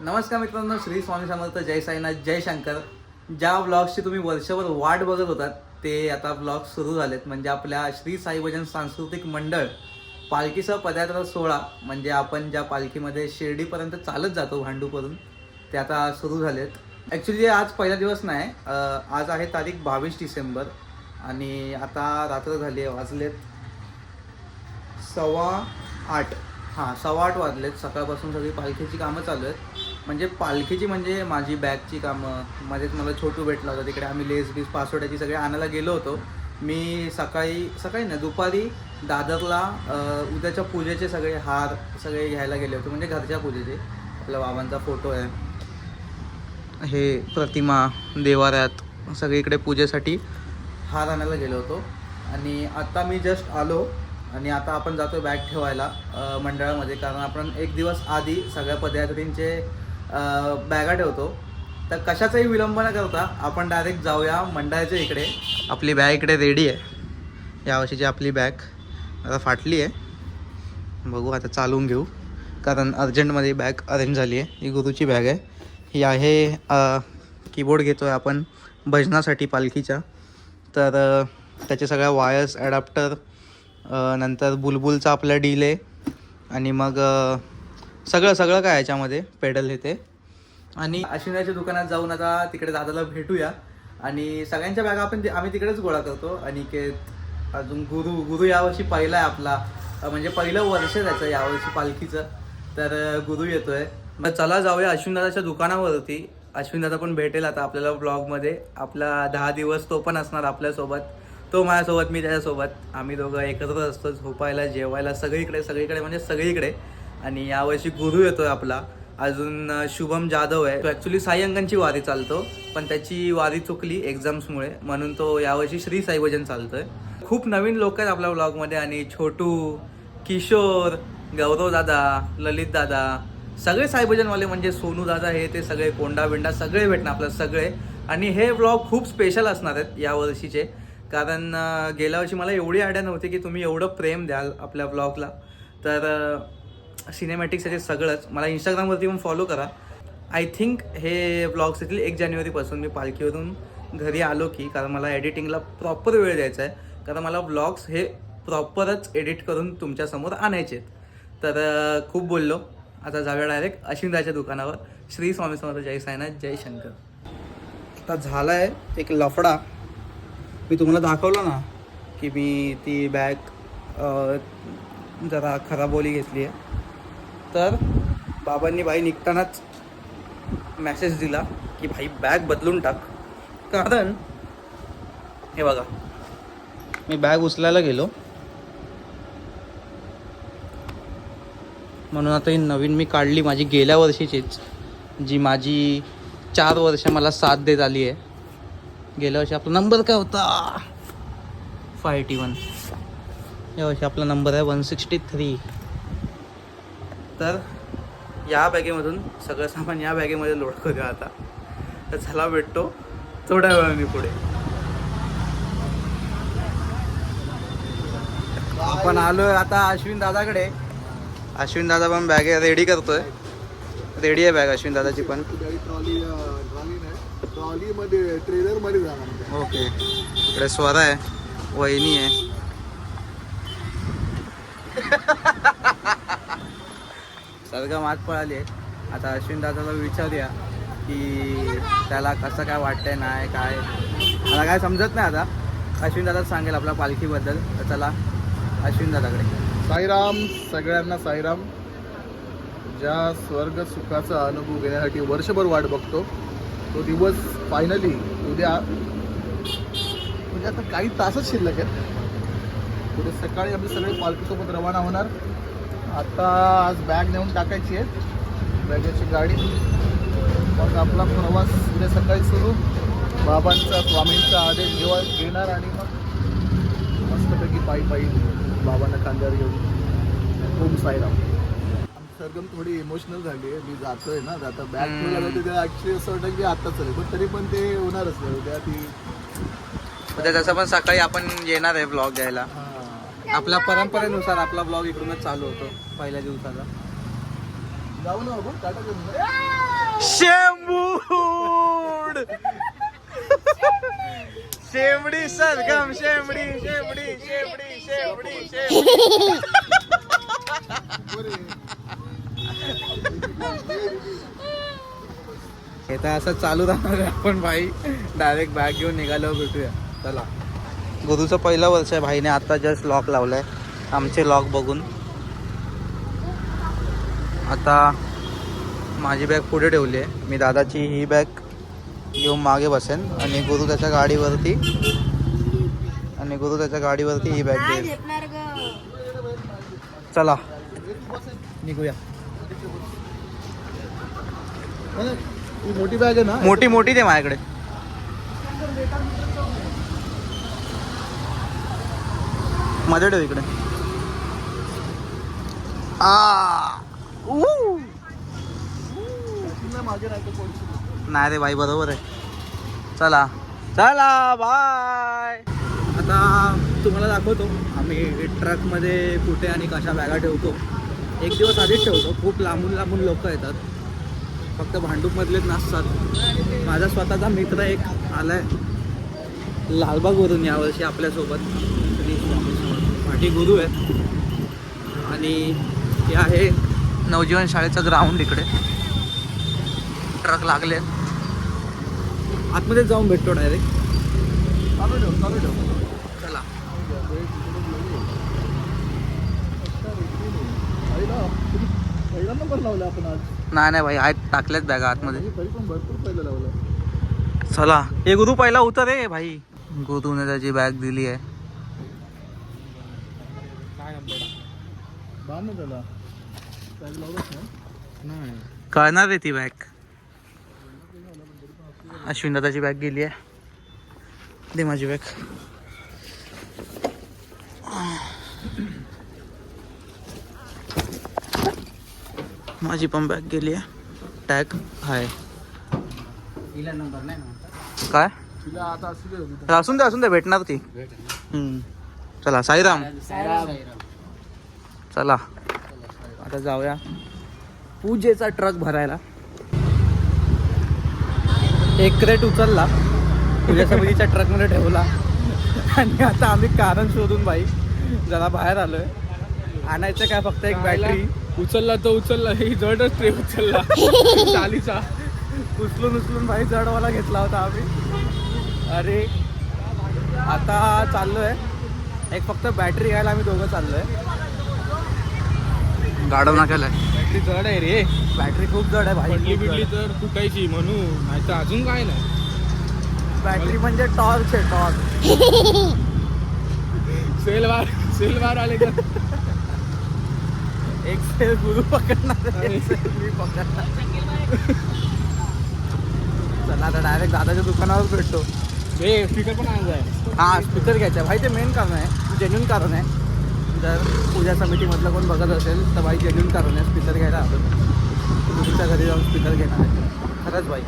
नमस्कार मित्रांनो, श्री स्वामी समर्थ, जय साईनाथ, जय शंकर. ज्या व्लॉग्सची तुम्ही वर्षभर वाट बघत होतात ते आता व्लॉग सुरू झालेत. म्हणजे आपल्या श्री साई भजन सांस्कृतिक मंडळ पालखीसह पदयात्रा सोहळा, म्हणजे आपण ज्या पालखीमध्ये शिर्डीपर्यंत चालत जातो भांडूपरून, ते आता सुरू झालेत. ॲक्च्युली आज पहिला दिवस नाही, आज आहे तारीख 22 डिसेंबर आणि आता रात्र झाली आहे, वाजलेत 8:15. हां, 8:15 वाजलेत. सकाळपासून सगळी पालखीची कामं चालू आहेत. म्हणजे पालखीची म्हणजे माझी बॅगची कामं, मध्येच मला छोटू भेटला होता, तिकडे आम्ही लेस बीस पासवर्डाची सगळे आणायला गेलो होतो. मी सकाळी ना दुपारी दादरला उद्याच्या पूजेचे सगळे हार सगळे घ्यायला गेले होते, म्हणजे घरच्या पूजेचे. आपल्या बाबांचा फोटो आहे, हे प्रतिमा देवाऱ्यात सगळीकडे पूजेसाठी हार आणायला गेलो होतो. आणि आता मी जस्ट आलो आणि आता आपण जातो बॅग ठेवायला मंडळामध्ये, कारण आपण एक दिवस आधी सगळ्या पदयात्रींचे बॅगा ठेवतो. तर कशाचाही विलंब न करता आपण डायरेक्ट जाऊया मंडळाच्या इकडे. आपली बॅग इकडे रेडी आहे. यावर्षीची आपली बॅग आता फाटली आहे, बघू आता चालवून घेऊ, कारण अर्जंटमध्ये बॅग अरेंज झाली आहे. ही गुरुची बॅग आहे. ही आहे कीबोर्ड घेतो आहे आपण भजनासाठी पालखीच्या, तर त्याचे सगळ्या वायर्स, ॲडॅप्टर, नंतर बुलबुलचा आपला डिले आणि मग सगळं काय याच्यामध्ये पेडल हे ते. आणि अश्विनाच्या दुकानात जाऊन आता तिकडे दादाला भेटूया आणि सगळ्यांच्या बॅगा आम्ही तिकडेच गोळा करतो. आणि अजून गुरु यावर्षी पहिला आहे आपला, म्हणजे पहिलं वर्ष त्याचं यावर्षी पालखीचं, तर गुरु येतो आहे. मग चला जाऊया अश्विनदादाच्या दुकानावरती. अश्विनदादा पण भेटेल आता आपल्याला ब्लॉगमध्ये. आपला 10 दिवस तो पण असणार आपल्यासोबत, तो माझ्यासोबत, मी त्याच्यासोबत. आम्ही दोघं एकत्र असतो, झोपायला, जेवायला, सगळीकडे म्हणजे सगळीकडे. आणि यावर्षी गुरु येतो आहे आपला. अजून शुभम जाधव आहे, तो ॲक्च्युली साई अंकांची वारी चालतो, पण त्याची वारी चुकली एक्झाम्समुळे, म्हणून तो यावर्षी श्री साई भजन चालतो आहे. खूप नवीन लोक आहेत आपल्या ब्लॉगमध्ये, आणि छोटू, किशोर, गौरव दादा, ललित दादा, सगळे साईभजनवाले, म्हणजे सोनू दादा, हे ते सगळे, कोंडा बिंडा सगळे भेटणार आपल्याला सगळे. आणि हे ब्लॉग खूप स्पेशल असणार आहेत यावर्षीचे, कारण गेल्या वर्षी मला एवढी आयडिया नव्हती की तुम्ही एवढं प्रेम द्याल आपल्या ब्लॉगला. तर सिनेमॅटिक्ससाठी सगळंच मला इंस्टाग्रामवरती पण फॉलो करा. आय थिंक हे ब्लॉग्स येतील 1 जानेवारीपासून. मी पालखीवरून घरी आलो की, कारण मला एडिटिंगला प्रॉपर वेळ द्यायचा आहे, कारण मला ब्लॉग्स हे प्रॉपरच एडिट करून तुमच्यासमोर आणायचे आहेत. तर खूप बोललो, आता जाऊया डायरेक्ट अश्विनदाच्या दुकानावर. श्री स्वामी समर्थ, जय साईनाथ, जय शंकर. आता झाला आहे एक लफडा. मी तुम्हाला दाखवलं ना की मी ती बॅग जरा खराबवाली घेतली आहे. तर बाबांनी भाई निघतानाच मेसेज दिला की भाई बॅग बदलून टाक, कारण हे बघा, मी बॅग उचलायला गेलो म्हणून आता ही नवीन मी काढली, माझी गेल्या वर्षीचीच, जी माझी 4 वर्ष मला साथ देत आली आहे. गेल्या वर्षी आपला नंबर काय होता, 581. यावर्षी आपला नंबर आहे 163. तर या बॅगेमधून सगळं सामान या बॅगेमध्ये लोड करूया आता. तर चला भेटतो थोड्या वेळाने पुढे. आपण आलोय आता अश्विन दादाकडे. अश्विन दादा पण बॅग रेडी करतोय. रेडी आहे बॅग अश्विन दादाची पण. ट्रॉलीमध्ये ट्रेलरमध्ये जाणार. ओके, इकडे स्वरा आहे, वहिनी आहे. सरगा मात पळाली आहे. आता अश्विन दादाला विचारूया की त्याला कसं काय वाटतंय, नाही काय, मला काय समजत नाही. आता अश्विन दादा सांगेल आपल्या पालखीबद्दल. तर चला अश्विन दादाकडे. साईराम, सगळ्यांना साईराम. ज्या स्वर्ग सुखाचा अनुभव घेण्यासाठी वर्षभर वाट बघतो, तो दिवस फायनली उद्या, म्हणजे आता काही तासच शिल्लक आहेत. उद्या सकाळी आम्ही सगळे पालखीसोबत रवाना होणार. आता आज बॅग नेऊन टाकायची आहे, बॅगेची गाडी. मग आपला प्रवास उद्या सकाळी सुरू. बाबांचा, स्वामींचा आदेश घेणार आणि मग मस्तपैकी पायी बाबांना खांद्यावर घेऊन. ओम साईराम. सरगम थोडी इमोशनल झाली आहे. मी जातोय ना, आता बॅग ठेवला जाते, त्याला ॲक्च्युली असं वाटतं की आत्ताच आहे, पण तरी पण ते होणारच नाही उद्या. उद्या तसं पण सकाळी आपण येणार आहे ब्लॉग द्यायला. आपल्या परंपरेनुसार आपला ब्लॉग इकडूनच चालू होतो पहिल्या दिवसाचा. जाऊ ना बाबू टाटा करून जा. शेंबूड शेंबडी सदगम शेंबडी शेंबडी शेंबडी शेंबडी शेंबडी. हे तर असं चालू राहणार आहे. आपण भाई डायरेक्ट बॅग घेऊन निघालो भेटूया. चला. गुरुचं पहिलं वर्ष आहे. भाईने आता जस्ट लॉक लावलाय. आमचे लॉक बघून आता माझी बॅग पुढे ठेवली आहे. मी दादाची ही बॅग घेऊन मागे बसेन आणि गुरु त्याच्या गाडीवरती ही बॅग घेईल. चला निघूया. ही मोठी बॅग आहे ना. मोठी मोठी दे माझ्याकडे. मध्ये ठेव इकडे. मागे नाही तर कोणची. नाही रे भाई बरोबर आहे. चला चला बाय. आता तुम्हाला दाखवतो आम्ही ट्रकमध्ये कुठे आणि कशा बॅगा ठेवतो. एक दिवस आधीच ठेवतो. खूप लांबून लांबून लोक येतात. फक्त भांडूपमधलेच नसतात. माझा स्वतःचा मित्र एक आलाय लालबागवरून यावर्षी आपल्यासोबत. पाठी गुरु आहे आणि हे आहे नवजीवन शाळेचं ग्राउंड. इकडे ट्रक लागले. आतमध्ये जाऊन भेटतो डायरेक्ट. चालू ठेव. चला. पहिला नंबर लावला आपण आज. नाही भाई आहेत टाकल्यात बॅगा आतमध्ये. तरी पण भरपूर पहिलं लावलं. चला. हे गुरु पहिला उतर रे भाई. गुरुने त्याची बॅग दिली आहे. बांध ना त्याला. बॅग लावलंच ना. कळणार रे ती बॅग. अश्विन दादाची बॅग गेली आहे. दे माझी बॅग. माझी पण बॅग गेली आहे. टॅग आहे काय. तिला आता असू दे. असून दे भेटणार ती. चला साईराम. चला आता जाऊया पूजेचा ट्रक भरायला. एक क्रेट उचलला पूजा समितीच्या ट्रकमध्ये ठेवला आणि आता आम्ही कारण शोधून भाई जरा बाहेर आलोय. आणायचं काय फक्त एक बॅटरी. उचलला तो उचलला. ही जडच ट्रे उचलला. चालीचा उचलून भाई जडवाला घेतला होता आम्ही. अरे आता चाललोय. एक फक्त बॅटरी घ्यायला आम्ही दोघं चाललोय. गाडव ना केलाय. बॅटरी जड आहे रे. बॅटरी खूप जड आहे भाई. बिडली तर फुटायची म्हणून. नाही तर अजून काय नाही. बॅटरी म्हणजे टॉर्च आहे. टॉर्च. सेलवार आले का. एक सेल गुरु पकडणार एक सेल मी पकडणार. चला आता डायरेक्ट दादाच्या दुकानावर भेटतो. हे स्पीकर पण आणायचा. हा स्पीकर घ्यायचा भाई. ते मेन कारण आहे. जेन्युन कारण आहे. जर पूजा समितीमधलं कोण बघत असेल तर भाई जेन्युन कारण आहे स्पीकर घ्यायला. आपण गुरुच्या घरी जाऊन स्पीकर घेणार आहे. खरंच भाई.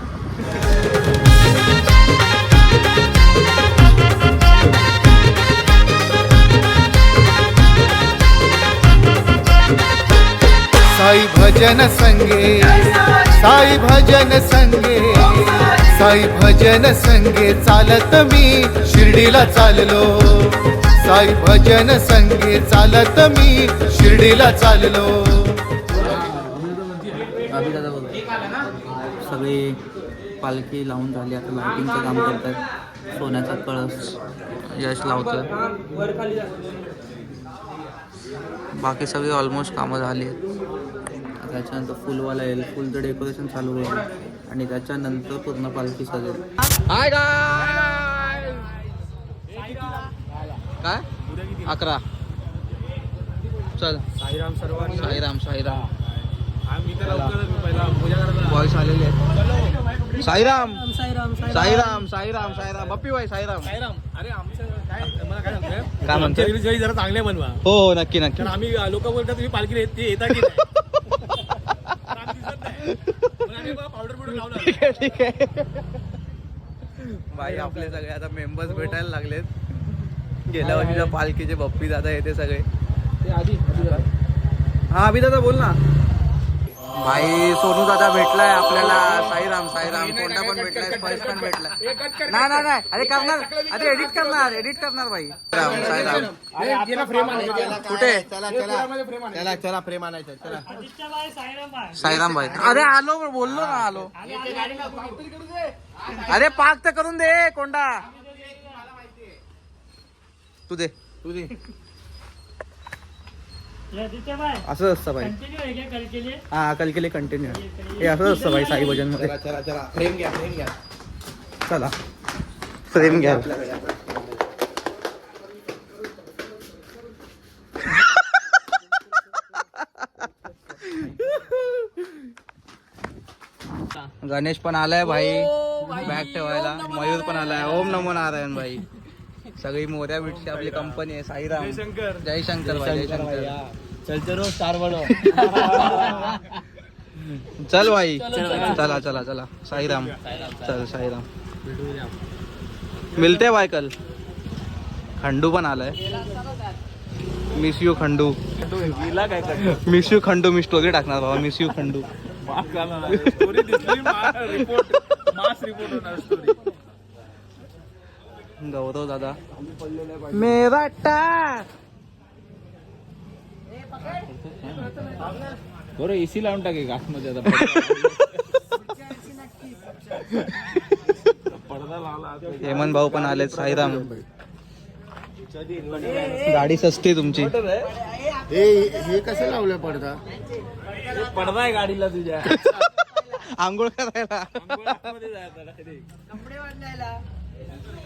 साई भजन संगे साई भजन संगे साई भजन संगे चालत मी शिर्डीला चाललो. साई भजन संगे चालत मी शिर्डीला चाललो. अभि दादा बोलतो. सगळी पालखी लावून झाली. आता लाइटिंगचं काम करतात. सोन्याचा कळस यश लावतोय. बाकी सगळी ऑलमोस्ट कामं झाली आहेत. त्याच्यानंतर फुलवाला येईल. फुलचं डेकोरेशन चालू होईल आणि त्याच्यानंतर पूर्ण पालखी सजेल. हाय काय 11. चल साईराम सर्वांना. साईराम साईराम. आम्ही तर लवकरच पहिला पूजा करायला. बॉयस आलेले आहेत. साईराम साईराम साईराम साईराम साईराम. बप्पी भाई साईराम. अरे आमचं काय मला काय सांगतोय. काय म्हणतोय? आमच्या घरी जरा चांगले बनवा. हो हो नक्की नक्की. कारण आम्ही लोक बोलतात तुम्ही पालखी येता की नाही. आम्ही दिसत नाही. मग आम्ही पावडर बिवडर लावलं. ठीक आहे. भाई आपले सगळे आता मेंबर्स भेटायला लागलेत. गेल्या वर्षीच्या पालखीचे बप्पी दादा येते सगळे. ते आधी हा अभि दादा बोल ना. भाई सोनू दादा भेटलाय आपल्याला. साईराम साईराम कोणता पण भेटलाय, स्पर्श पण भेटलाय. नाही नाही नाही, अरे करणार, अरे एडिट करणार भाई. राम साईराम कुठे? चला प्रेम आणायचं चला. साईराम भाई, अरे आलो बोललो ना आलो. अरे पाक तर करून दे कोंडा. तू दे. असं असतं भाई. हा कलकेले कंटिन्यू. हे असं असतं भाई साई भजन मध्ये. चला प्रेम घ्या चला फ्रेम घ्या. गणेश पण आलाय भाई बॅग ठेवायला. मयूर पण आलाय. ओम नमो नारायण भाई. सगळी मोऱ्या बिटची आपली कंपनी आहे. साईराम जयशंकर भाई जयशंकर. चलते रोज स्टार बनो. चल भाई चला चला चला. साईराम चल साईराम. मिलते भाई कल. खंडू पण आलाय. Miss you Khandu. Miss you Khandu. Me story टाकणार बाबा. Miss you Khandu. गौरव दादा मेरा टार. बरं एसी लावून टाके आतमध्ये आता. हेमंत भाऊ पण आले. साईराम. गाडी सस्ती तुमची. हे कसं लावलं पडदा? पडदा आहे गाडीला तुझ्या. आंघोळ करायला.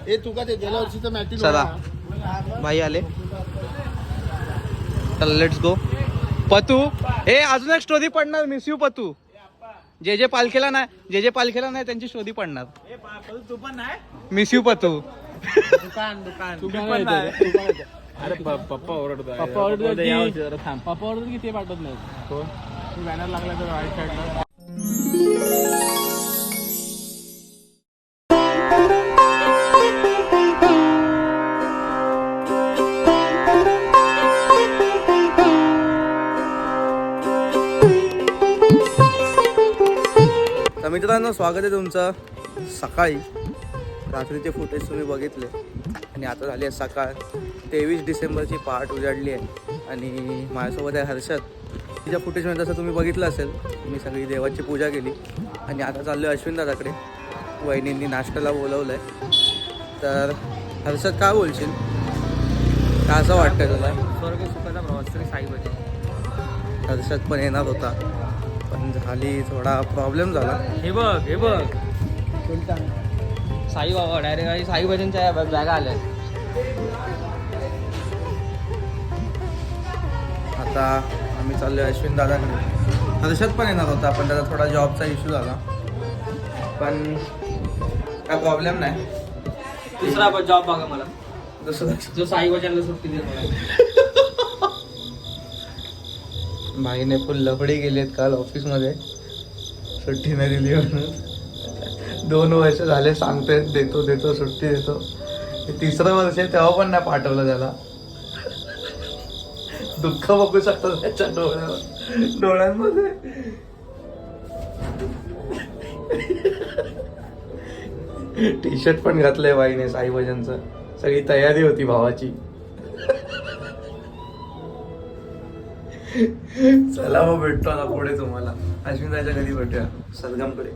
हे तू का ते गेल्या वर्षीचं मॅटिंग. चला भाई आले. चला लेट्स गो. पतू ए अजून एक स्टोरी पडणार. Miss you Patu. जे जे पालखीला नाही त्यांची शोधी पडणार. तू पण नाही. Miss you Patu. दुकान तू पण नाही. अरे पप्पा ओरडतोय. पप्पा ओरडतो की ते पाठवत नाही. तू बॅनर लागला तर राईट साईडला. तर मित्रांनो स्वागत आहे तुमचं. सकाळी रात्रीचे फुटेज तुम्ही बघितले आणि आता झाली आहे सकाळ. 23 डिसेंबरची पहाट उजाडली आहे आणि माझ्यासोबत आहे हर्षद. तिच्या फुटेजमध्ये जसं तुम्ही बघितलं असेल मी सगळी देवाची पूजा केली आणि आता चाललो आहे अश्विन दादाकडे. वहिनींनी नाश्त्याला बोलवलं आहे. तर हर्षद काय बोलशील? काय असं वाटतंय तुला? स्वर्ग सुखाचा प्रवास तरी साई भजन. हर्षद पण येणार होता पण झाली थोडा प्रॉब्लेम झाला. हे बघ साई बाबा डायरेक्ट साई भजनच्या बॅगा आल्या. आता आम्ही चाललो आहे अश्विन दादाकडे. हर्षद पण येणार होता पण त्याचा थोडा जॉबचा इश्यू झाला. पण काय प्रॉब्लेम नाही. दुसरा पण जॉब बघा मला. दुसरं जो साई भजनला सुट्टी देत मला. भाईने फुल लफडी गेलेत काल ऑफिसमध्ये. सुट्टी नाही दिली म्हणून. 2 वर्ष झाले सांगतोय देतो सुट्टी देतो. हे 3रं वर्ष आहे तेव्हा पण नाही पाठवलं त्याला. दुःख बघू शकतो त्याच्या डोळ्यांमध्ये. टी शर्ट पण घातलंय बाईने साई भजनचं. सगळी तयारी होती भावाची. चला मग भेटतो आता पुढे तुम्हाला. अश्विन दादाच्या घरी भेटूया सलगमकडे.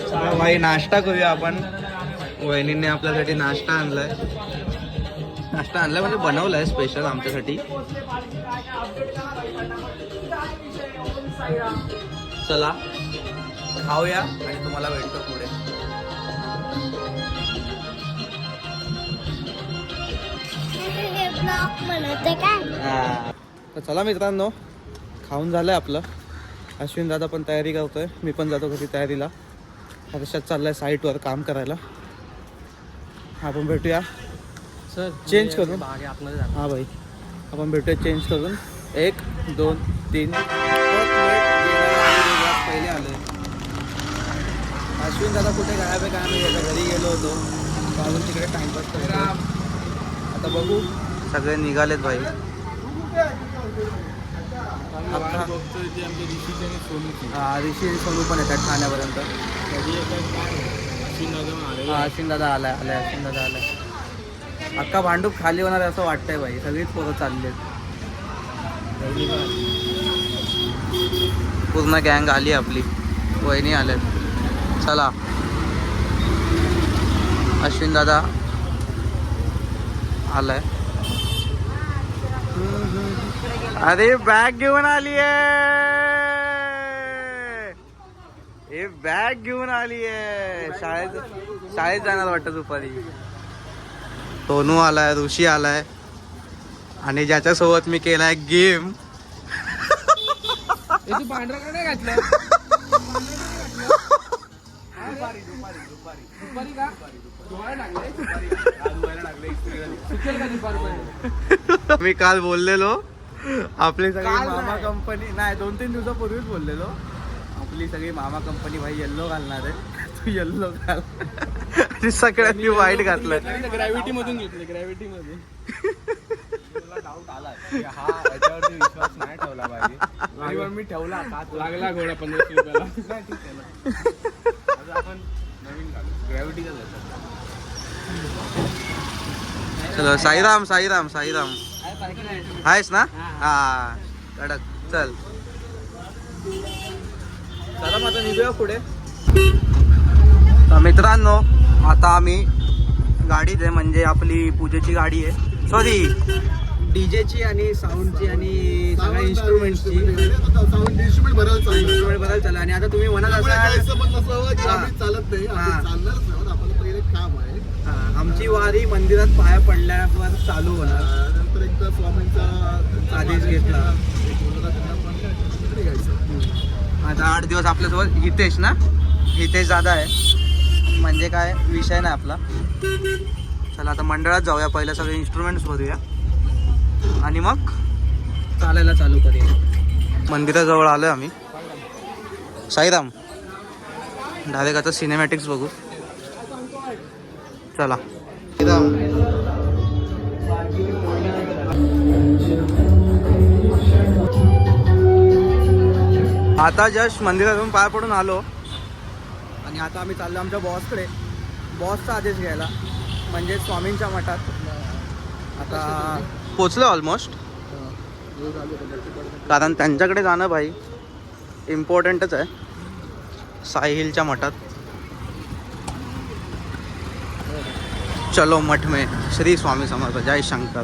चला भाई नाश्ता करूया आपण. वहिनींनी आपल्यासाठी नाश्ता आणलाय. म्हणजे बनवलाय स्पेशल आमच्यासाठी. चला खाऊया आणि तुम्हाला भेटतो पुढे. तर चला मित्रांनो, खाऊन झालंय आपलं. अश्विन दादा पण तयारी करतोय, मी पण जातो घरी तयारीला. हर्षद चाललाय साईटवर काम करायला. आपण भेटूया सर चेंज करून. हां भाई, आपण भेटूया चेंज करून. 1 2 3 पहिले आले. अश्विन दादा कुठे गायब आहे काय नाही, याच्या घरी गेलो होतो, अजून तिकडे टाइमपास करतो. आता बघू, सगळे निघालेत भाई. ऋषी आणि सोनू पण येतात ठाण्यापर्यंत. अश्विन दादा आलाय अश्विन दादा आलाय. अख्खा भांडूप खाली होणार असं वाटतंय भाई, सगळीच पोरं चाललेत. पूर्ण गँग आली आपली, वहिनी आल्यात. चला, अश्विन दादा आलाय. अरे बॅग घेऊन आली आहे, हे बॅग घेऊन आली आहे. शाळेत जाणार वाटतं दुपारी. सोनू आलाय, ऋषी आलाय आणि ज्याच्यासोबत मी केलाय गेम. तू पांढरा का नाही घातलं? दुपारी का? मी काल बोललेलो आपली सगळी मामा कंपनी, नाही 2-3 दिवसापूर्वीच बोललेलो आपली सगळी मामा कंपनी भाई येल्लो घालणार आहे. तू येल्लो घाल. आणि सगळ्यांनी वाईट घातलं. ग्रॅव्हिटी मधून घेतलं, ग्रॅव्हिटी मधून. डाऊट आला हा याच्यावरती विश्वास नाही ठेवला पाहिजे. मी ठेवला लागला घोडा 1500 रुपयाला. ठीक आहे ना. आता आपण नवीन घालू, ग्रॅव्हिटी का जायचं. चलो, साईराम साईराम साईराम आहेस ना? हा कडक. चल चला मग आता निघूया पुढे. तर मित्रांनो, आता आम्ही गाडीत आहे, म्हणजे आपली पूजेची गाडी आहे, सॉरी डीजेची आणि साऊंडची आणि सगळ्या इन्स्ट्रुमेंटची. साऊंड इन्स्ट्रुमेंट बदल चालला. आणि आता तुम्ही म्हणत असाल चालत नाही, चालणारच नाही. आपल्याला पहिले काम आहे. आमची वारी मंदिरात पाया पडल्यावर चालू होणार. नंतर एकदा स्वामींचा आदेश घेतला. आता 8 दिवस आपल्यासोबत हितेश ना, हितेश दादा आहे, म्हणजे काय विषय नाही आपला. चला आता मंडळात जाऊया, पहिलं सगळे इन्स्ट्रुमेंट्स भरूया आणि मग चालायला चालू करूया. मंदिराजवळ आलोय आम्ही. साईराम, डायरेक्ट आता सिनेमॅटिक्स बघू. चला आता जस्ट मंदिरातून पाय पडून आलो आणि आता आम्ही चाललो आमच्या बॉसकडे, बॉसचा आदेश घ्यायला, म्हणजे स्वामींच्या मठात. आता पोचलो ऑलमोस्ट, कारण त्यांच्याकडे जाणं भाई इम्पॉर्टंटच आहे. साई हिलच्या मठात. चलो मठ में. श्री स्वामी समर्थ. जय शंकर.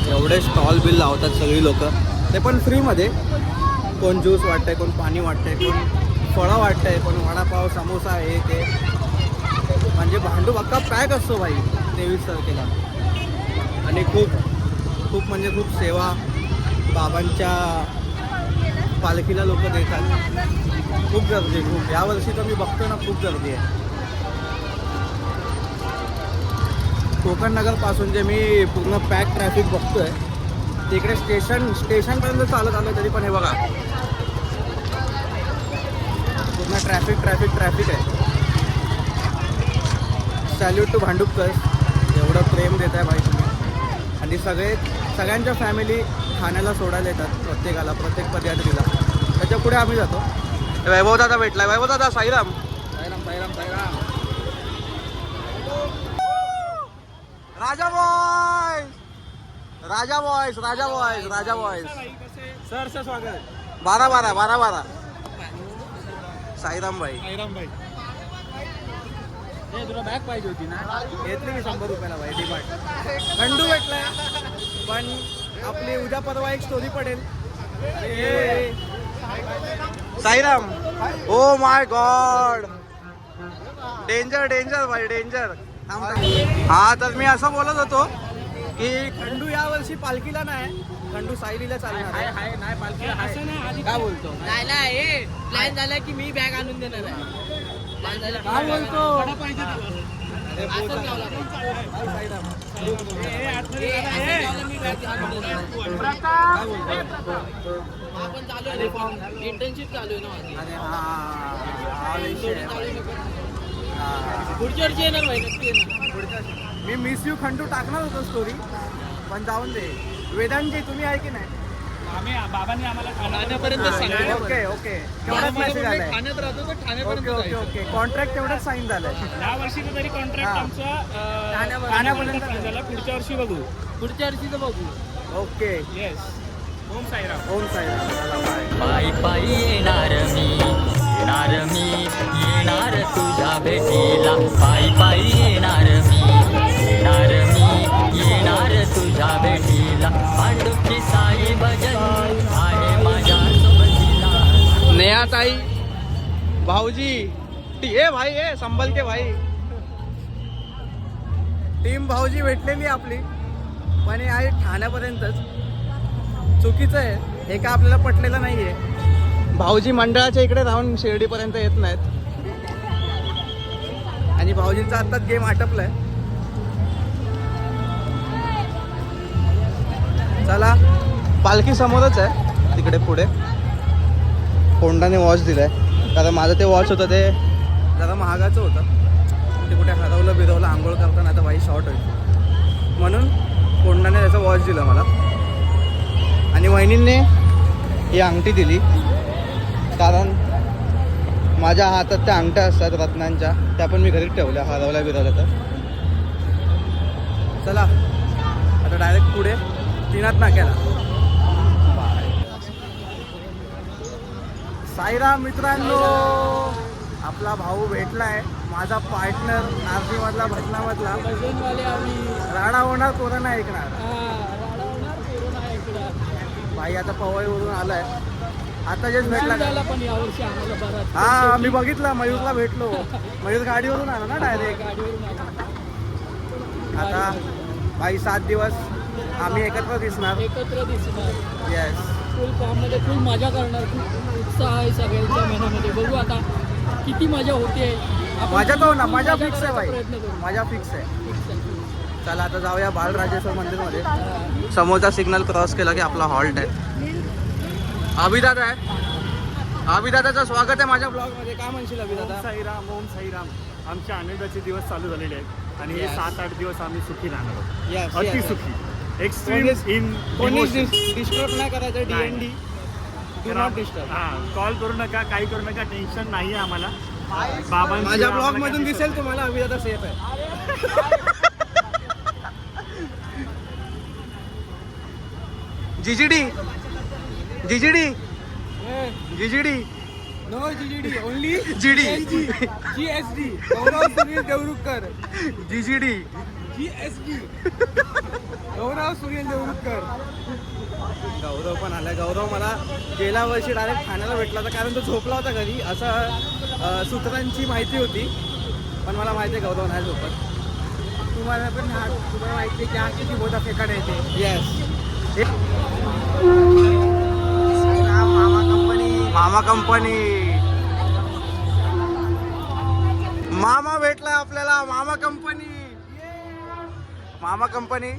एवढे स्टॉल बिल लावतात सगळी लोक, ते पण फ्रीमध्ये. कोण ज्यूस वाटतंय, कोण पाणी वाटतंय, कोण फळं वाटतंय, कोण वडापाव समोसा हे ते. म्हणजे भांडूप अख्खा पॅक असतो भाई 23 तारखेला. आणि खूप म्हणजे खूप सेवा बाबांच्या पालखीला लोक देतात. खूप गर्दी, खूप. यावर्षी तर मी बघतो ना, खूप गर्दी आहे. कोकण नगरपासून जे मी पूर्ण पॅक ट्रॅफिक बघतोय, तिकडे स्टेशनपर्यंत चालत आलो तरी पण हे बघा पूर्ण ट्रॅफिक आहे. सॅल्यूट टू भांडुपकर, एवढं प्रेम देत आहे भाई तुम्ही. आणि सगळ्यांच्या फॅमिली ठाण्याला सोडायला येतात, प्रत्येकाला, प्रत्येक पदयात्रीला. त्याच्या पुढे आम्ही जातो. वैभव दादा भेटलाय. वैभव दादा, साईराम. राजा बॉय. राजा बॉयज राजा बॉयज राजा बॉयज सरचं स्वागत. 12 साईराम भाई. ए, तुला बॅग पाहिजे होती ना. घेतली मी 100 रुपयाला भाई डिमांड. खंडू भेटलाय पण आपली उद्या परवा एक स्टोरी पडेल. Sairam. Oh my God. Danger भाई डेंजर. हा तर मी असं बोलत होतो की खंडू या वर्षी पालखीला नाही, खंडू सायलीला चालणार आहे. नाही पालखीला असं नाही. आधी काय बोलतो? नाही प्लॅन झाला की मी बॅग आणून देणार आहे. प्लॅन झाला काय बोलतो? पाहिजे अरे बोल साईराम. मी बॅग आणून देणार. काय बोलतो? आपण चालू आहे इंटर्नशिप चालू आहे ना माझी. अरे हा विषय आहे. हा. पुढच्या वर्षी येणार भाई, नक्की येणार. मी मिस यू खंडू टाकणार होतो स्टोरी पण जाऊन दे. वेदांतजी तुम्ही आहे की नाही? आम्ही बाबांनी आम्हाला ठाण्यापर्यंत सांगितलं. ओके केवढाच मेसेज आलाय. ठाण्यात राहतो तर ठाण्यापर्यंत ओके कॉन्ट्रॅक्ट तेवढंच साईन झालंय. या वर्षीचं तरी कॉन्ट्रॅक्ट हा. आमचं ठाण्यापर्यंत झालं. पुढच्या वर्षी बघू. पुढच्या वर्षीचं बघू. ओके. येस. ओम साईराम. ओम साईराम. चला, बाय. पायी पायी येणार मी येणार तुझ्या भेटीला. पायी पायी येणार मी येणार तुझ्या भेटीला. पांडुपची साई भजन आहे माझ्या सोबतीला. नेहाताई भाऊजी ए भाई ए संभल के भाई. टीम भाऊजी भेटलेली आपली पण हे आहे ठाण्यापर्यंतच. चुकीचं आहे हे का आपल्याला पटलेलं नाहीये. भाऊजी मंडळाच्या इकडे राहून शिर्डीपर्यंत येत नाहीत आणि भाऊजींचा आत्ताच गेम आटपलाय. चला पालखी समोरच आहे तिकडे पुढे. कोंडाने वॉच दिलाय कारण माझं ते वॉच होतं ते जरा महागाचं होतं. ते कुठे हरवलं बिरवलं आंघोळ करताना आता बाई शॉर्ट होईल म्हणून कोंडाने त्याचा वॉच दिला मला. आणि वहिनींनी ही अंगठी दिली कारण माझ्या हातात त्या अंगठ्या असतात रत्नांच्या, त्या पण मी घरीच ठेवल्या हरवल्या बिरवल्या तर. चला आता डायरेक्ट पुढे तीनात नाक्याला. साईराम मित्रांनो, आपला भाऊ भेटलाय, माझा पार्टनर नार्जीमधला भटनामधला. भजनवाले आम्ही. राणा होणार कोरोना ऐकणार. राडा होणार, कोरोना ऐकणार. भाई आता पवईवरून आलाय, आता जेच भेटला का? झाला पण यावर्षी आम्हाला बराच. हा मी बघितलं, मयूरला भेटलो. मयूर गाडीवरून आला ना डायरेक्ट. गाडीवरून आलो. आता भाई 7 दिवस आम्ही एकत्र दिसणार. एकत्र दिसणार. येस. फुल फॉर्ममध्ये फुल मजा करणार. खूप उत्साह आहे सगळ्यांच्या मनामध्ये. बघू आता किती मजा होते. आपण मजा तो ना, मजा मजा फिक्स आहे करायचा भाई, प्रयत्न करू. मजा फिक्स आहे. Fix आहे. चला आता जाऊया बालराजेश्वर मंदिरमध्ये. समोरचा सिग्नल क्रॉस केला की आपला हॉल्ट आहे. अभिदादा आहे, अभिदादाचं स्वागत आहे माझ्या ब्लॉगमध्ये. काय म्हणशील अभिदादा? साईराम. ओम साईराम. आमच्या आनंदाचे दिवस चालू झालेले आहेत आणि हे Yes. 7-8 दिवस आम्ही सुखी राहणार आहोत. Yes, अति yes. सुखी. एक्स्ट्रीम इन कोणीच डिस्टर्ब नाही करायचं. नाही. DND do not disturb. हा, कॉल करू नका, काही करू नका, टेन्शन नाही आहे आम्हाला. बाबांची माझ्या ब्लॉग आम्हाला मधून काही दिसेल तुम्हाला अभिदादा सेफ आहे. जीजीडी जीजीडी जीजीडी नो जीजीडी ओनली जीडी जीएसडी गौरव सुनील देवरुखकर. जीजीडी जीएसडी गौरव सुनील देवरुखकर. गौरव पण आला. गौरव मला गेल्या वर्षी डायरेक्ट ठाण्याला भेटला होता कारण तो झोपला होता घरी, असं सूत्रांची माहिती होती. पण मला माहिती आहे गौरव नाही झोपत. तुम्हाला पण तुम्हाला माहिती आहे की हा किती मोठा फेकाड आहे ते. येस. मामा कंपनी मामा भेटला आपल्याला. मामा कंपनी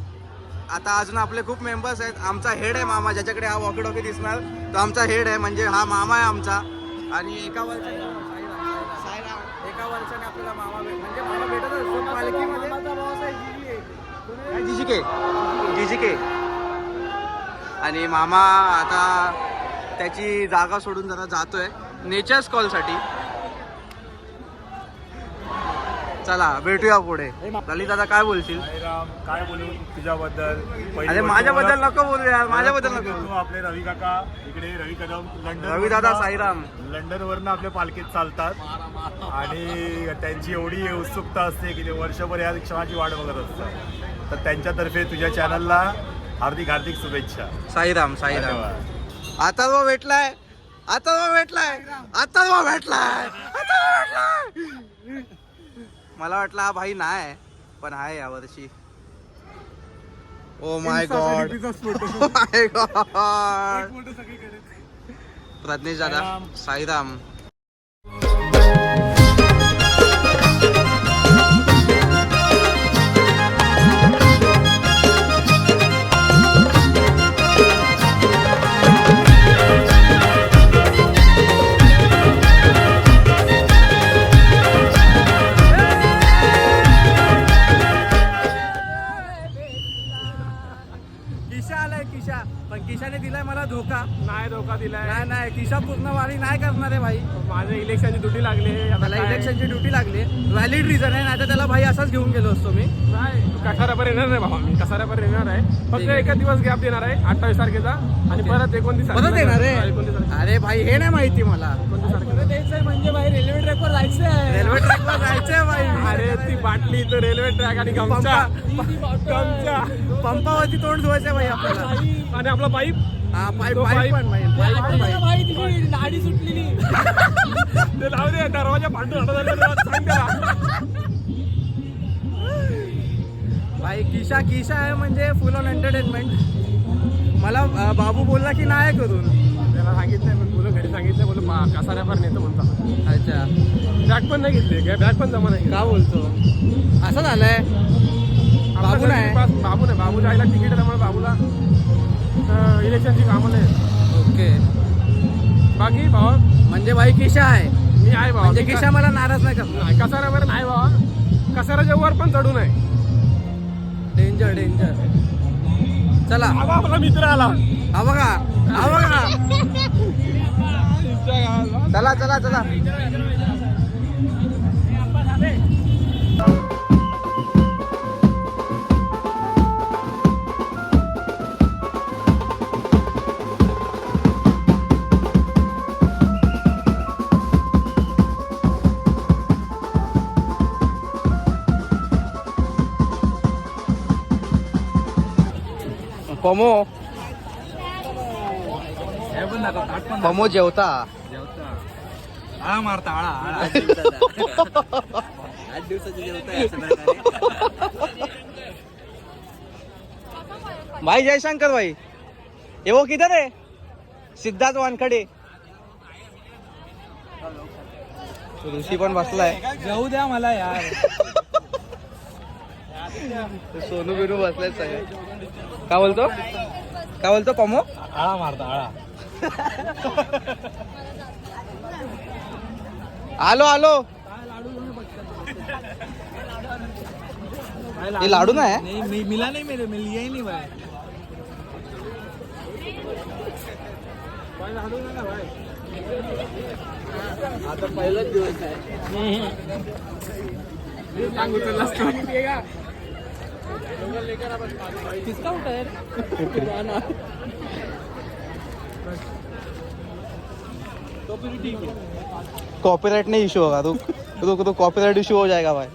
आता अजून आपले खूप मेंबर्स आहेत. आमचा हेड आहे मामा, ज्याच्याकडे हा वॉकी टॉकी दिसणार तो आमचा हेड आहे, म्हणजे हा मामा आहे आमचा. आणि एका वर्षाने आपल्याला मामा म्हणजे मामा भेटत असतो पालखीमध्ये. जीजीके. आणि मामा आता त्याची जागा सोडून जरा जातोय नेचर्स कॉलसाठी. चला भेटूया पुढे. ललित दादा काय बोलशील? साईराम, काय बोलू तुझ्याबद्दल? अरे माझ्याबद्दल नको बोलू यार, माझ्याबद्दल नको बोलू. आपले रवी काका इकडे, रवी कदम लंडन, रवी दादा साईराम. लंडन वरनं आपल्या पालखीत चालतात आणि त्यांची एवढी उत्सुकता असते की ते वर्षभर या क्षणाची वाट बघत असतात. तर त्यांच्यातर्फे तुझ्या चॅनलला हार्दिक हार्दिक शुभेच्छा. साईराम साईराम. धन्यवाद. आता तो भेटलाय, आता तो भेटलाय, आता तो भेटलाय, आता तो भेटलाय. मला वाटलं हा भाई नाही पण आहे यावर्षी. Oh my God, oh my God. Prajnesh दादा साईराम. किशा आलाय किशा, पण किशाने दिलाय मला धोका. नाही धोका दिलाय, नाही नाही किशा पूर्ण वारी नाही करणार आहे भाई. माझं इलेक्शनची ड्युटी लागली, मला इलेक्शनची ड्युटी लागली. व्हॅलिड रिझन आहे, नाही तर त्याला भाई असाच घेऊन गेलो असतो मी. नाही कसाऱ्यापर्यंत येणार नाही बाबा, मी कसाऱ्यापर्यंत येणार आहे. फक्त एका दिवस गॅप देणार आहे 28 तारखेचा आणि परत 29 परत येणार आहे. 29 अरे भाई हे नाही माहिती मला. तारखेला म्हणजे भाई रेल्वे ट्रॅकवर जायचंय. रेल्वे ट्रॅकवर जायचंय भाई. अरे ती बाटली तर रेल्वे ट्रॅक आणि गमचा पंपावरती तोंड धुवायचंय भाई आपल्याला. आणि आपला पाईप हा पाईप तो पाईप पण भाई, पाईप पण भाई. नाडी सुटलेली. ते लावू दे, दरवाजा फाटून सांग त्याला. भाई किशा किशा आहे म्हणजे फुल ऑन एंटरटेनमेंट. मला बाबू बोलला की नाही करून. त्याला सांगितलंय, पण मुलं घरी सांगितलंय, बोलू कसाऱ्यावर नेतो म्हणता. अच्छा, बॅग पण नाही घेतली, बॅग पण जमा नाही. का बोलतो असं झालंय? बाबू नाही? बाबू नाही, बाबूच्या आईला तिकीट आहे त्यामुळे बाबूला इलेक्शनची कामं नाही. ओके, बाकी भावा म्हणजे भाई किशा आहे. मी आहे भावा. म्हणजे किशा मला नाराज नाही करणार. नाही, कसाऱ्यावर नाही भावा, कसाऱ्याच्या वर पण चढू नये. Danger danger. चला आला आपला मित्र आला. हा बघा, हा बघा. चला चला चला. पमो पमो जेवता आळा मारता आळा आळा. 8 दिवसाची जेवता. भाई जयशंकर भाई, ये वो किधर है? सिद्धार्थ वानखडे. ऋषी पण बसलाय. जाऊ द्या मला यार. सोनू बिनू बसलाय सगळे. काय बोलतो, काय बोलतो पमो? आळा मारता आळा. आलो आलो. हे लाडू नाही नहीं मिला नहीं, मेरे में लिया ही नहीं भाई. आता पहिलाच दिवस आहे. किसका उठा है? कॉपीराइट नहीं इशू होगा. तो कॉपीराइट इशू हो जाएगा भाई.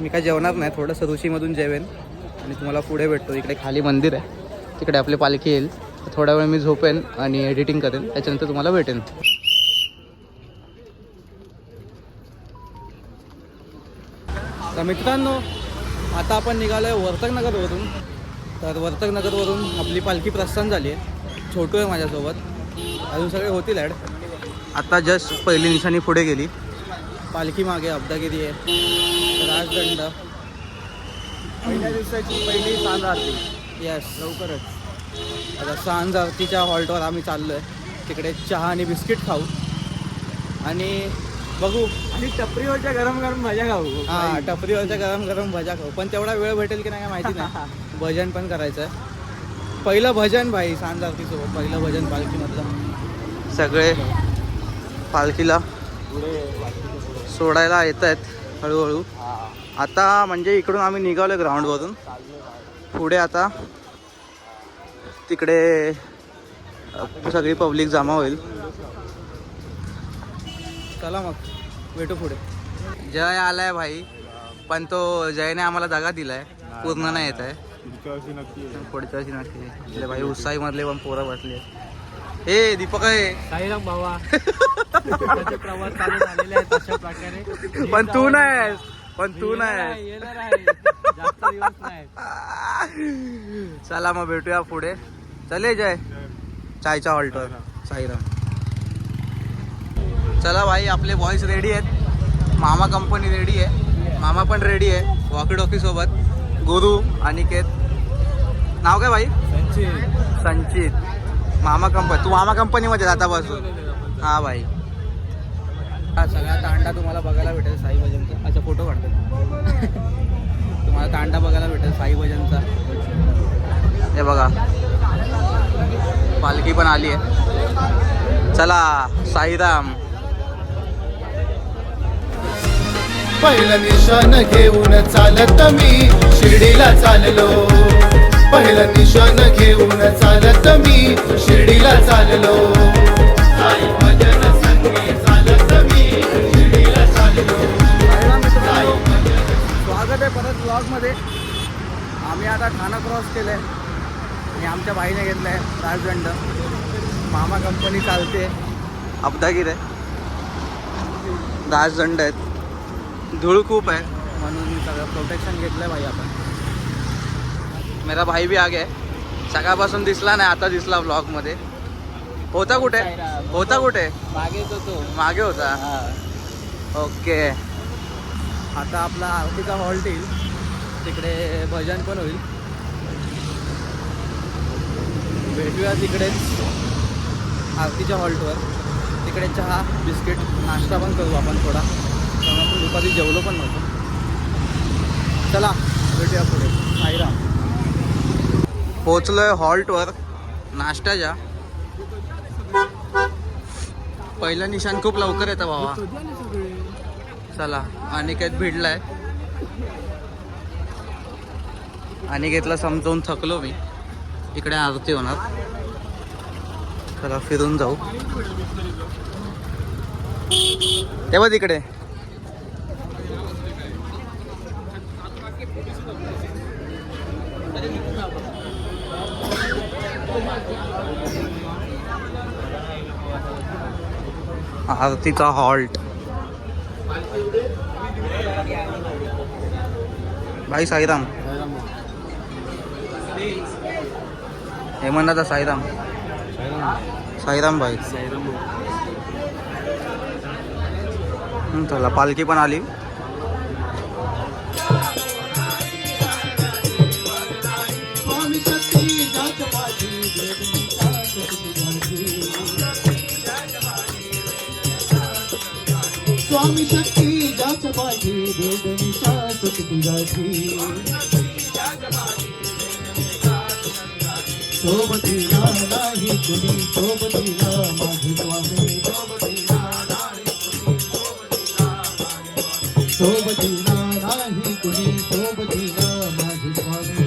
मी काय जेवणार नाही, थोडंसं ऋषीमधून जेवेन आणि तुम्हाला पुढे भेटतो. इकडे खाली मंदिर आहे, तिकडे आपली पालखी येईल. थोड्या वेळ मी झोपेन आणि एडिटिंग करेन, त्याच्यानंतर तुम्हाला भेटेन. तर मित्रांनो, आता आपण निघालो आहे वर्तकनगरवरून. तर वर्तकनगरवरून आपली पालखी प्रस्थान झाली आहे. छोटू आहे माझ्यासोबत, अजून सगळे होतील ॲड. आता जस्ट पहिली निशाणी पुढे गेली. पालखी मागे अब्दागिरी आहे, राजदंड. पहिल्या दिवसाची पहिली सांज आरती यस, लवकरच. आता सांज आरतीच्या हॉल्टवर आम्ही चाललो आहे. तिकडे चहा आणि बिस्किट खाऊ आणि बघू. आणि टपरीवरच्या गरम गरम भज्या खाऊ. हां, टपरीवरच्या गरम गरम भजा खाऊ. पण तेवढा वेळ भेटेल की नाही काय माहिती नाही. भजन पण करायचं आहे. पहिलं भजन भाई सांज आरतीसोबत, पहिलं भजन पालखीमधलं. सगळे पालखीला सोडायला येत आहेत हळूहळू. आता म्हणजे इकडून आम्ही निघालो ग्राउंडवरून. पुढे आता तिकडे सगळी पब्लिक जमा होईल. चला मग भेटू पुढे. जय आलाय भाई, पण तो जयने आम्हाला जागा दिलाय, पूर्ण नाही येत आहे. पुढच्या वर्षी नक्की भाई. उत्साही मधले पण पोरं बसले. हे दीपक आहे साईराम बाबा त्याचे प्रवास चालू झालेले आहेत अशा प्रकारे. पण तू नाही, पण तू नाही. येणार आहे, जास्त दिवस नाही. चला मग भेटूया पुढे. चले जय चायच्या हॉल्टवर. साईराम. चला भाई, आपले बॉयज रेडी आहेत. मामा कंपनी रेडी आहे, मामा पण रेडी आहे वॉकी टॉकी सोबत. गुरु, अनिकेत. नाव काय भाई? संचित. मामा कंपनी. तू मामा कंपनीमध्ये आता बसून. हा भाई. हा सगळा तांडा तुम्हाला बघायला भेटेल साई भजनचा. अच्छा फोटो काढतो. तुम्हाला तांडा बघायला भेटेल साई भजनचा. हे बघा पालखी पण आली आहे. चला साईराम. पहिलं निशाण घेऊन चालत मी शिर्डीला चाललो. पहिलं निशाण घेऊन चालत मी शिर्डीला चाललो. साई भजन संगे चालत मी शिर्डीला चाललो. स्वागत आहे परत ब्लॉगमध्ये. आम्ही आता ठाणा क्रॉस केलं आहे आणि आमच्या भाईने घेतलं आहे राजदंड. मामा कंपनी चालते. अब्दागीर आहे, राजदंड आहेत. धूळ खूप आहे म्हणून सगळं प्रोटेक्शन घेतलं आहे भाई आपण. मेरा भाई भी आ गया. सकाळपासून दिसला नाही, आता दिसला ब्लॉगमध्ये. होता कुठे? होता कुठे? मागेच होतो. मागे होता. ओके. आता आपला आरतीचा हॉल्ट येईल, तिकडे भजन पण होईल. भेटूया तिकडेच आरतीच्या हॉल्टवर. तिकडे चहा बिस्किट नाश्ता पण करू आपण थोडा, कारण आपण दुपारी जेवलो पण नव्हतो. चला भेटूया पुढे. साईराम. पोचलोय हॉल्टवर नाश्त्याच्या. पहिलं निशाण खूप लवकर येतं बाबा. चला अनिकेत भिडलाय. अनिकेतला समजावून थकलो मी. इकडे आरती होणार. चला फिरून जाऊ. तेव्हा तिकडे आरतीचा हॉल्ट. भाई साईराम. हे म्हणता साईराम. साईराम भाई. चला पालखी पण आली. स्वामी शक्ती जाच माझी वेदनी शाश्वत तुझाची. सोबतीला नाही कुणी सोबतीला माझे स्वामी. सोबतीला नाही कुणी सोबतीला माझे स्वामी.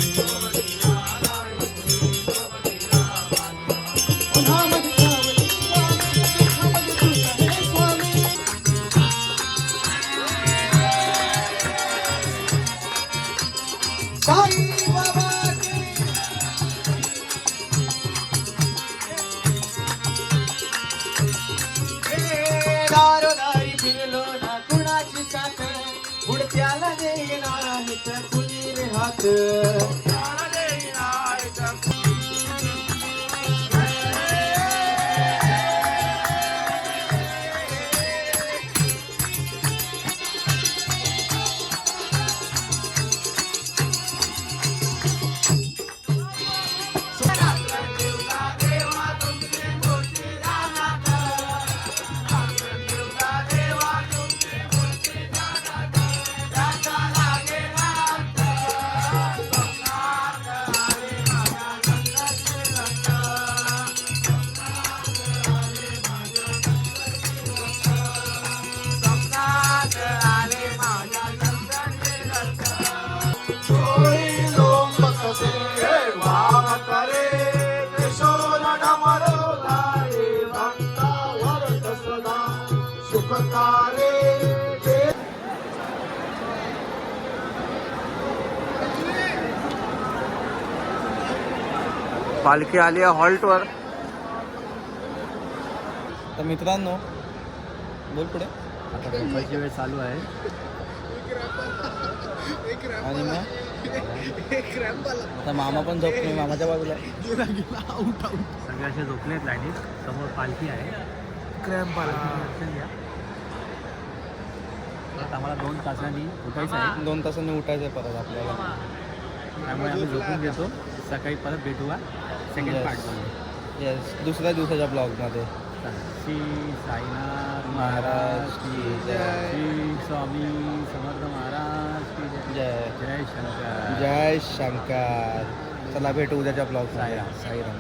पुन्हा मध्ये सावली स्वामी. साई बाबा दारोदारी फिरलो ना कुणाची साथ. पुढच्याला देईना हित कुणी रे हात. पालखी आली आहे हॉल्टवर. तर मित्रांनो बोल पुढे. आता झोपायची वेळ चालू आहे आणि मग आता मामा पण झोपतोय, मामाच्या बाजूला आहे. सगळे असे झोपलेत लाईनीत. समोर पालखी आहे. क्रॅम्प आला. परत आम्हाला 2 तासांनी उठायचं आहे, 2 तासांनी उठायचं आहे परत आपल्याला. त्यामुळे आम्ही झोपून घेतो. सकाळी परत भेटूया सेकंड Yes. पार्टमध्ये. येस, दुसऱ्या दिवसाच्या ब्लॉगमध्ये. श्री साईनाथ महाराज की जय. श्री स्वामी समर्थ महाराज की जय. जय जय शंकर. जय शंकर. चला भेटू उद्याच्या ब्लॉग. साईराम. साईराम.